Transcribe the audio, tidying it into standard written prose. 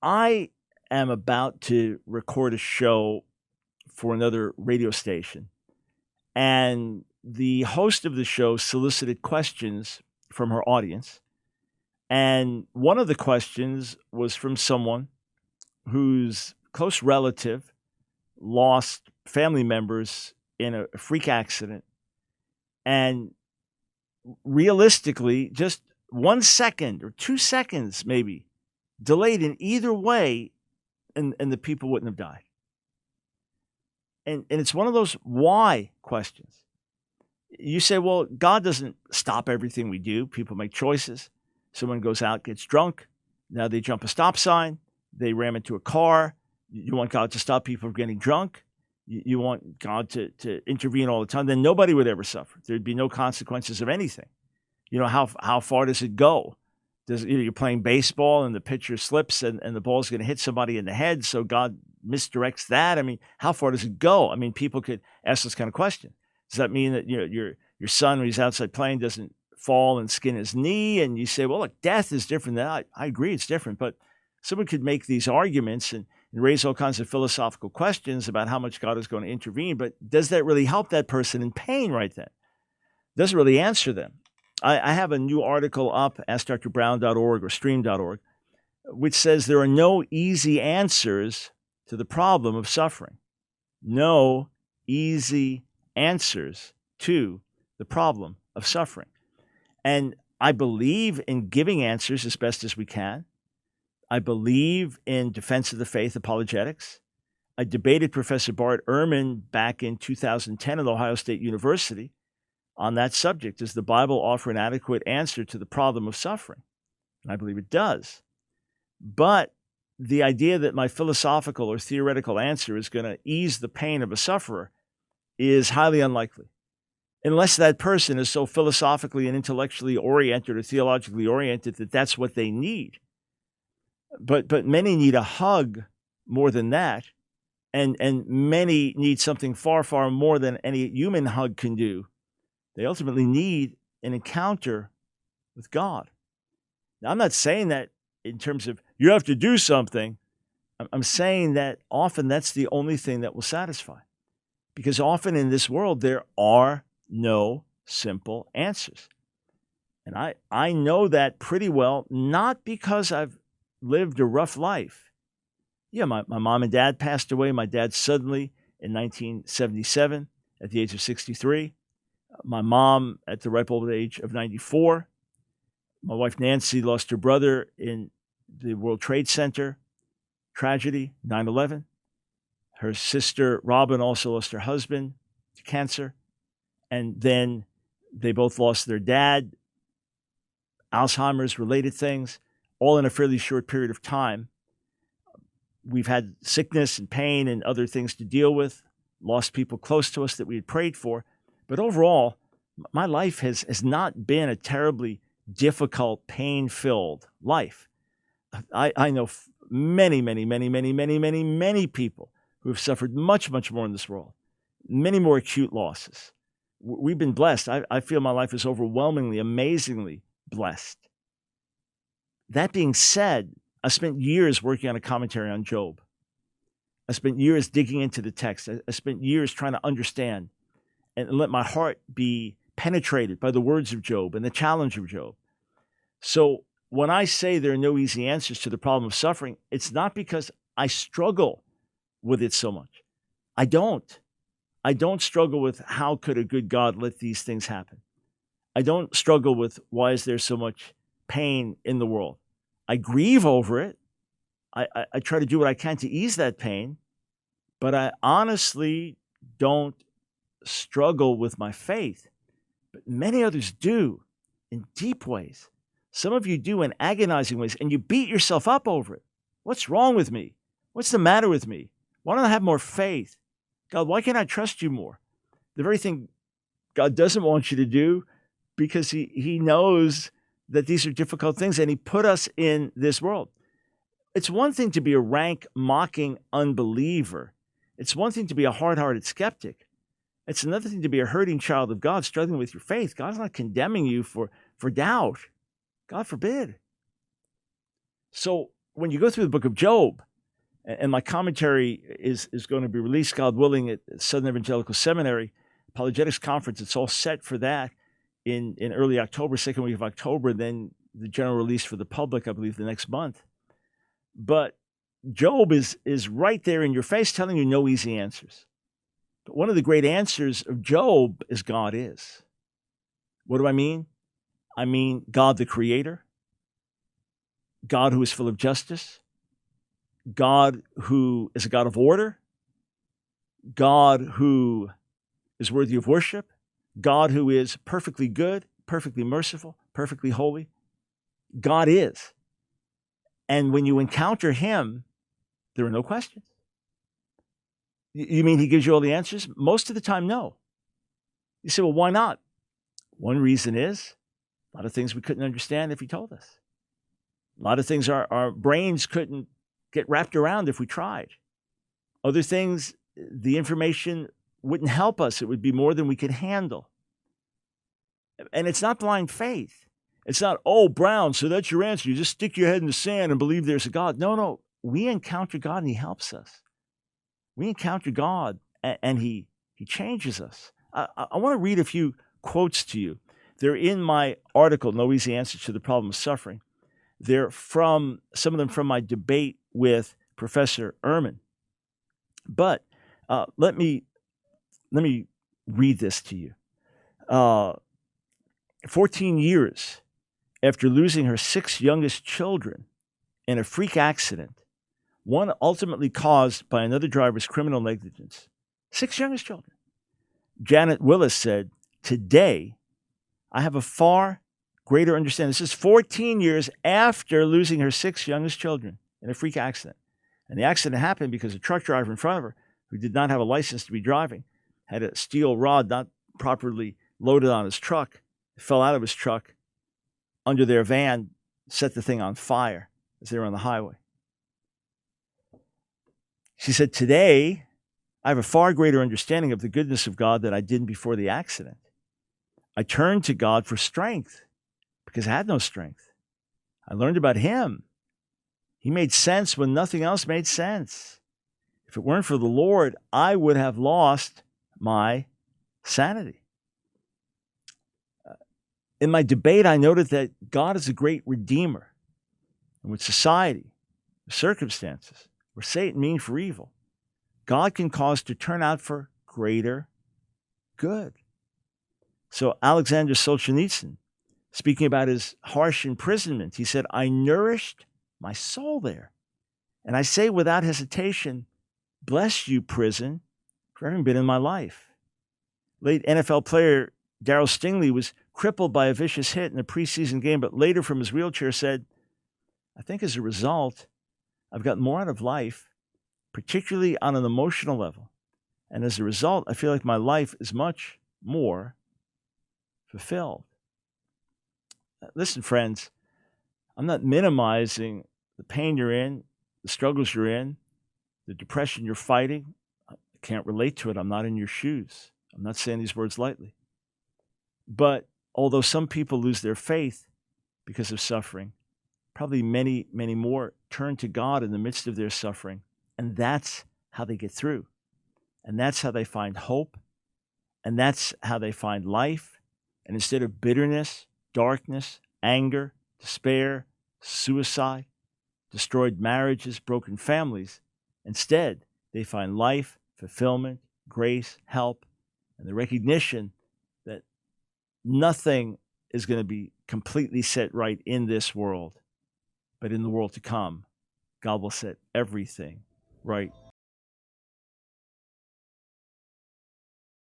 I am about to record a show for another radio station, and the host of the show solicited questions from her audience. And one of the questions was from someone whose close relative lost family members in a freak accident. And realistically, just 1 second or 2 seconds, maybe, delayed in either way, and the people wouldn't have died. And it's one of those why questions. You say, well, God doesn't stop everything we do. People make choices. Someone goes out, gets drunk. Now they jump a stop sign. They ram into a car. You want God to stop people from getting drunk. You want God to intervene all the time. Then nobody would ever suffer. There'd be no consequences of anything. You know, how far does it go? You're playing baseball and the pitcher slips and the ball's going to hit somebody in the head, so God misdirects that. I mean, how far does it go? I mean, people could ask this kind of question. Does that mean that your son, when he's outside playing, doesn't fall and skin his knee? And you say, well, look, death is different. I agree it's different. But someone could make these arguments and raise all kinds of philosophical questions about how much God is going to intervene. But does that really help that person in pain right then? Doesn't really answer them. I have a new article up, AskDrBrown.org or Stream.org, which says there are no easy answers to the problem of suffering. No easy answers to the problem of suffering. And I believe in giving answers as best as we can. I believe in defense of the faith apologetics. I debated Professor Bart Ehrman back in 2010 at Ohio State University on that subject. Does the Bible offer an adequate answer to the problem of suffering? And I believe it does. But the idea that my philosophical or theoretical answer is going to ease the pain of a sufferer is highly unlikely, unless that person is so philosophically and intellectually oriented or theologically oriented that that's what they need. But many need a hug more than that, and many need something far, far more than any human hug can do. They ultimately need an encounter with God. Now, I'm not saying that in terms of you have to do something. I'm saying that often that's the only thing that will satisfy. Because often in this world, there are no simple answers. And I know that pretty well, not because I've lived a rough life. Yeah, my mom and dad passed away. My dad suddenly in 1977 at the age of 63. My mom at the ripe old age of 94. My wife Nancy lost her brother in the World Trade Center tragedy, 9/11. Her sister Robin also lost her husband to cancer. And then they both lost their dad, Alzheimer's related things, all in a fairly short period of time. We've had sickness and pain and other things to deal with, lost people close to us that we had prayed for. But overall, my life has not been a terribly difficult, pain-filled life. I know many, many, many, many, many, many, many people who have suffered much, much more in this world, many more acute losses. We've been blessed. I feel my life is overwhelmingly, amazingly blessed. That being said, I spent years working on a commentary on Job. I spent years digging into the text. I spent years trying to understand and let my heart be penetrated by the words of Job and the challenge of Job. So when I say there are no easy answers to the problem of suffering, it's not because I struggle with it so much. I don't. I don't struggle with how could a good God let these things happen. I don't struggle with why is there so much pain in the world. I grieve over it. I try to do what I can to ease that pain, but I honestly don't struggle with my faith. But many others do in deep ways. Some of you do in agonizing ways, and you beat yourself up over it. What's wrong with me? What's the matter with me? Why don't I have more faith? God, why can't I trust you more? The very thing God doesn't want you to do, because he knows that these are difficult things, and he put us in this world. It's one thing to be a rank, mocking unbeliever. It's one thing to be a hard-hearted skeptic. It's another thing to be a hurting child of God, struggling with your faith. God's not condemning you for doubt. God forbid. So when you go through the book of Job, and my commentary is going to be released, God willing, at Southern Evangelical Seminary Apologetics Conference. It's all set for that in early October, second week of October, then the general release for the public, I believe, the next month. But Job is right there in your face telling you no easy answers. But one of the great answers of Job is God is. What do I mean? I mean God the Creator, God who is full of justice, God who is a God of order, God who is worthy of worship, God who is perfectly good, perfectly merciful, perfectly holy. God is. And when you encounter him, there are no questions. You mean he gives you all the answers? Most of the time, no. You say, well, why not? One reason is a lot of things we couldn't understand if he told us. A lot of things our brains couldn't get wrapped around if we tried. Other things, the information wouldn't help us. It would be more than we could handle. And it's not blind faith. It's not, oh, Brown, so that's your answer. You just stick your head in the sand and believe there's a God. No. We encounter God and he helps us. We encounter God and he changes us. I want to read a few quotes to you. They're in my article, No Easy Answer to the Problem of Suffering. They're some of them from my debate with Professor Ehrman. But let me read this to you. 14 years after losing her 6 youngest children in a freak accident, one ultimately caused by another driver's criminal negligence, 6 youngest children, Janet Willis said, "Today, I have a far greater understanding." This is 14 years after losing her 6 youngest children in a freak accident. And the accident happened because a truck driver in front of her, who did not have a license to be driving, had a steel rod not properly loaded on his truck. It fell out of his truck under their van, set the thing on fire as they were on the highway. She said, "Today, I have a far greater understanding of the goodness of God than I did before the accident. I turned to God for strength because I had no strength. I learned about him. He made sense when nothing else made sense. If it weren't for the Lord, I would have lost my sanity." In my debate, I noted that God is a great redeemer, in which society, circumstances, or Satan mean for evil, God can cause to turn out for greater good. So Alexander Solzhenitsyn, speaking about his harsh imprisonment, he said, "I nourished my soul there. And I say without hesitation, bless you, prison, for having been in my life." Late NFL player Darryl Stingley was crippled by a vicious hit in a preseason game, but later from his wheelchair said, "I think as a result, I've got more out of life, particularly on an emotional level. And as a result, I feel like my life is much more fulfilled." Listen, friends, I'm not minimizing the pain you're in, the struggles you're in, the depression you're fighting. I can't relate to it. I'm not in your shoes. I'm not saying these words lightly. But although some people lose their faith because of suffering, probably many, many more turn to God in the midst of their suffering. And that's how they get through. And that's how they find hope. And that's how they find life. And instead of bitterness, darkness, anger, despair, suicide, destroyed marriages, broken families, instead they find life, fulfillment, grace, help, and the recognition that nothing is going to be completely set right in this world, but in the world to come, God will set everything right